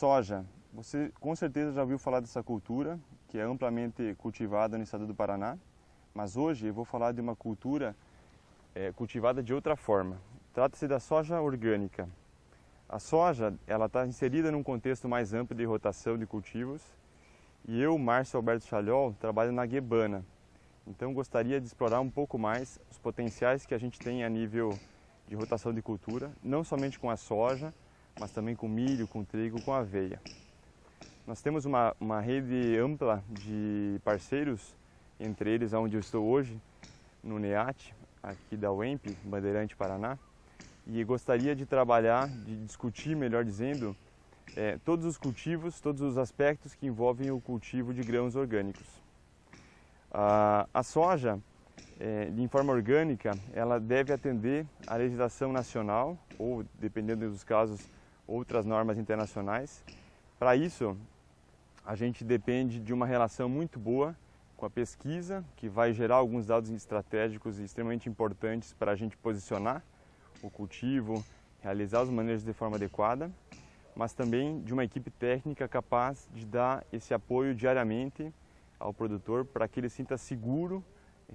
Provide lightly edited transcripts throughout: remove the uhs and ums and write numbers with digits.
soja. Você com certeza já ouviu falar dessa cultura, que é amplamente cultivada no estado do Paraná, mas hoje eu vou falar de uma cultura cultivada de outra forma. Trata-se da soja orgânica. A soja ela está inserida num contexto mais amplo de rotação de cultivos e eu, Márcio Alberto Chalhol, trabalho na Guebana. Então gostaria de explorar um pouco mais os potenciais que a gente tem a nível de rotação de cultura, não somente com a soja, mas também com milho, com trigo, com aveia. Nós temos uma rede ampla de parceiros, entre eles onde eu estou hoje, no NEAT, aqui da UEMP, Bandeirante Paraná, e gostaria de trabalhar, de discutir, melhor dizendo, todos os cultivos, todos os aspectos que envolvem o cultivo de grãos orgânicos. A soja, de forma orgânica, ela deve atender à legislação nacional ou, dependendo dos casos, outras normas internacionais. Para isso, a gente depende de uma relação muito boa com a pesquisa, que vai gerar alguns dados estratégicos e extremamente importantes para a gente posicionar o cultivo, realizar os manejos de forma adequada, mas também de uma equipe técnica capaz de dar esse apoio diariamente ao produtor para que ele sinta seguro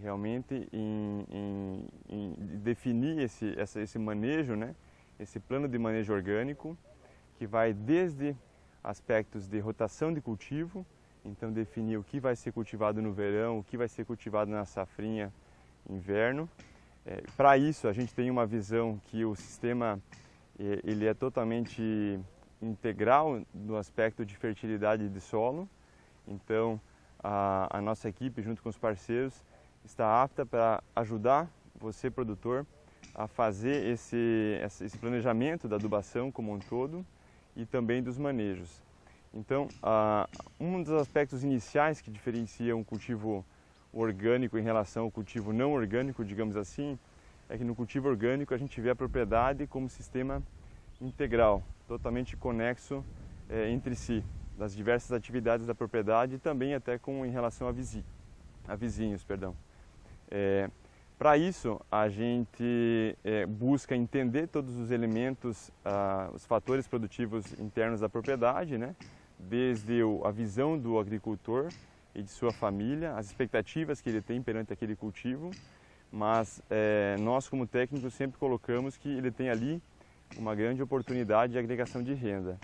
realmente em definir esse manejo, né? Esse plano de manejo orgânico, que vai desde aspectos de rotação de cultivo, então definir o que vai ser cultivado no verão, o que vai ser cultivado na safrinha inverno. Para isso a gente tem uma visão que o sistema ele é totalmente integral no aspecto de fertilidade de solo, então a nossa equipe junto com os parceiros está apta para ajudar você, produtor, a fazer esse planejamento da adubação como um todo e também dos manejos. Então, um dos aspectos iniciais que diferencia um cultivo orgânico em relação ao cultivo não orgânico, digamos assim, é que no cultivo orgânico a gente vê a propriedade como sistema integral, totalmente conexo entre si, das diversas atividades da propriedade e também até em relação a vizinhos. Para isso, a gente busca entender todos os elementos, os fatores produtivos internos da propriedade, né? Desde a visão do agricultor e de sua família, as expectativas que ele tem perante aquele cultivo, mas nós como técnicos sempre colocamos que ele tem ali uma grande oportunidade de agregação de renda.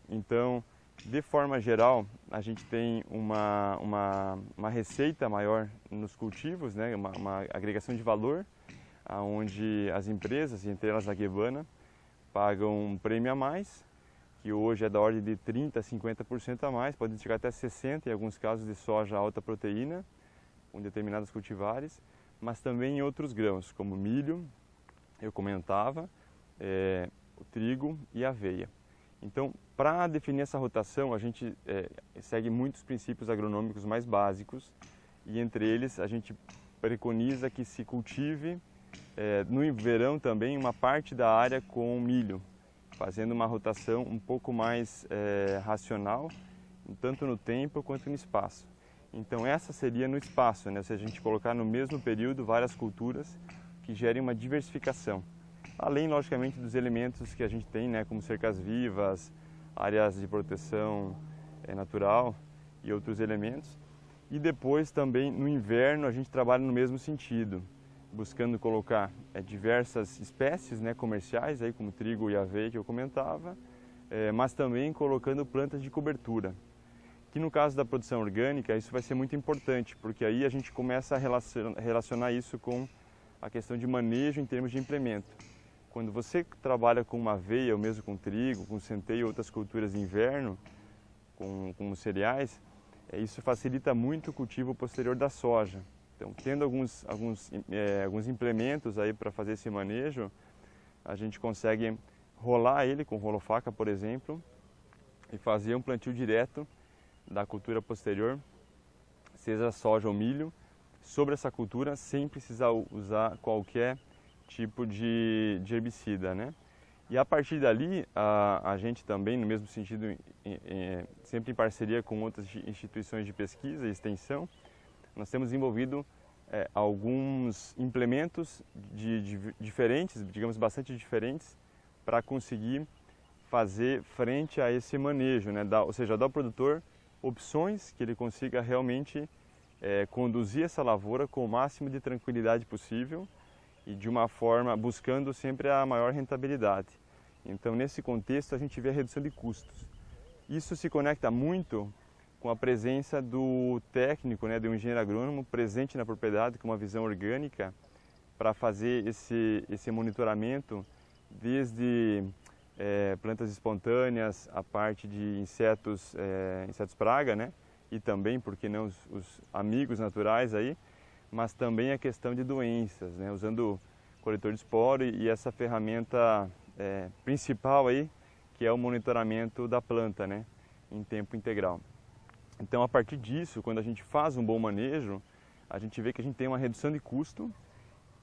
Então, de forma geral, a gente tem uma receita maior nos cultivos, né? uma agregação de valor, onde as empresas, entre elas a Guebana, pagam um prêmio a mais, que hoje é da ordem de 30% a 50% a mais, pode chegar até 60% em alguns casos de soja alta proteína, com determinados cultivares, mas também em outros grãos, como milho, eu comentava, o trigo e a aveia. Então, para definir essa rotação, a gente segue muitos princípios agronômicos mais básicos e entre eles a gente preconiza que se cultive no verão também uma parte da área com milho, fazendo uma rotação um pouco mais racional, tanto no tempo quanto no espaço. Então essa seria no espaço, né? Se a gente colocar no mesmo período várias culturas que gerem uma diversificação. Além, logicamente, dos elementos que a gente tem, né, como cercas vivas, áreas de proteção natural e outros elementos. E depois também no inverno a gente trabalha no mesmo sentido, buscando colocar diversas espécies, né, comerciais, aí, como trigo e aveia que eu comentava, mas também colocando plantas de cobertura. Que no caso da produção orgânica isso vai ser muito importante, porque aí a gente começa a relacionar isso com a questão de manejo em termos de implemento. Quando você trabalha com uma aveia, ou mesmo com trigo, com centeio e outras culturas de inverno, como cereais, isso facilita muito o cultivo posterior da soja. Então, tendo alguns implementos aí para fazer esse manejo, a gente consegue rolar ele com rolo-faca, por exemplo, e fazer um plantio direto da cultura posterior, seja soja ou milho, sobre essa cultura sem precisar usar qualquer tipo de herbicida, né? E a partir dali, a gente também, no mesmo sentido, sempre em parceria com outras instituições de pesquisa e extensão, nós temos desenvolvido alguns implementos diferentes, digamos bastante diferentes, para conseguir fazer frente a esse manejo, né? Ou seja, dar ao produtor opções que ele consiga realmente conduzir essa lavoura com o máximo de tranquilidade possível e de uma forma buscando sempre a maior rentabilidade. Então, nesse contexto, a gente vê a redução de custos. Isso se conecta muito com a presença do técnico, né, do engenheiro agrônomo presente na propriedade com uma visão orgânica para fazer esse monitoramento desde plantas espontâneas, a parte de insetos praga, né? E também, por que não, os amigos naturais aí, mas também a questão de doenças, né? Usando coletor de esporo e essa ferramenta principal aí, que é o monitoramento da planta, né? Em tempo integral. Então, a partir disso, quando a gente faz um bom manejo, a gente vê que a gente tem uma redução de custo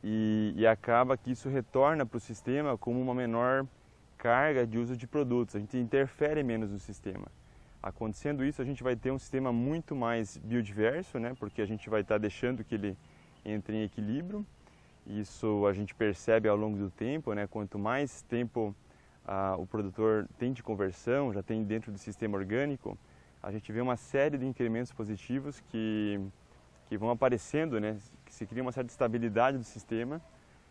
e acaba que isso retorna para o sistema como uma menor carga de uso de produtos, a gente interfere menos no sistema. Acontecendo isso, a gente vai ter um sistema muito mais biodiverso, né? Porque a gente vai estar deixando que ele entre em equilíbrio. Isso a gente percebe ao longo do tempo, né? Quanto mais tempo o produtor tem de conversão, já tem dentro do sistema orgânico, a gente vê uma série de incrementos positivos que vão aparecendo, né? Que se cria uma certa estabilidade do sistema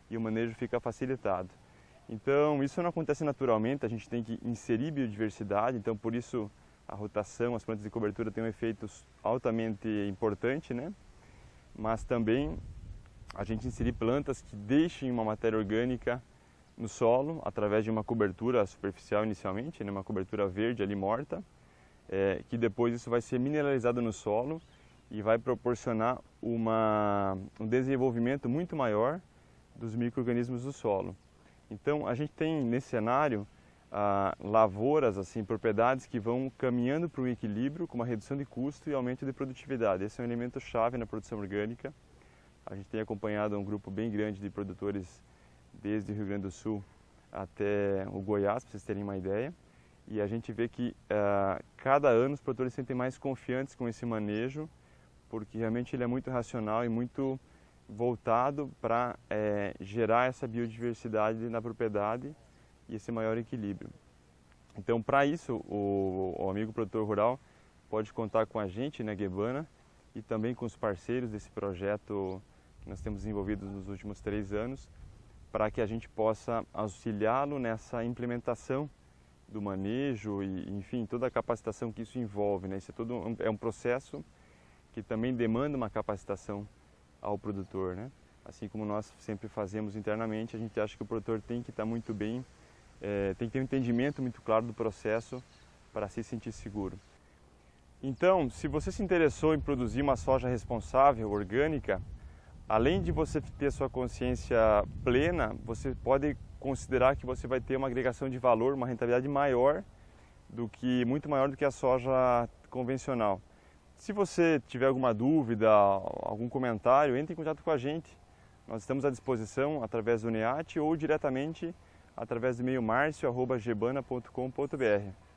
e o manejo fica facilitado. Então, isso não acontece naturalmente, a gente tem que inserir biodiversidade, então por isso a rotação, as plantas de cobertura têm um efeito altamente importante, né? Mas também a gente inserir plantas que deixem uma matéria orgânica no solo, através de uma cobertura superficial inicialmente, né? Uma cobertura verde ali morta, que depois isso vai ser mineralizado no solo e vai proporcionar um desenvolvimento muito maior dos micro-organismos do solo. Então, a gente tem nesse cenário lavouras, assim, propriedades que vão caminhando para um equilíbrio com uma redução de custo e aumento de produtividade. Esse é um elemento chave na produção orgânica. A gente tem acompanhado um grupo bem grande de produtores desde o Rio Grande do Sul até o Goiás, para vocês terem uma ideia. E a gente vê que cada ano os produtores se sentem mais confiantes com esse manejo, porque realmente ele é muito racional e muito voltado para gerar essa biodiversidade na propriedade e esse maior equilíbrio. Então, para isso, o amigo produtor rural pode contar com a gente na Guebana e também com os parceiros desse projeto que nós temos desenvolvido nos últimos 3 anos, para que a gente possa auxiliá-lo nessa implementação do manejo e, enfim, toda a capacitação que isso envolve, né? Isso é um processo que também demanda uma capacitação ao produtor, né? Assim como nós sempre fazemos internamente, a gente acha que o produtor tem que estar muito bem, tem que ter um entendimento muito claro do processo para se sentir seguro. Então, se você se interessou em produzir uma soja responsável, orgânica, além de você ter sua consciência plena, você pode considerar que você vai ter uma agregação de valor, uma rentabilidade muito maior do que a soja convencional. Se você tiver alguma dúvida, algum comentário, entre em contato com a gente. Nós estamos à disposição através do NEAT ou diretamente através do e-mail marcio@gebana.com.br.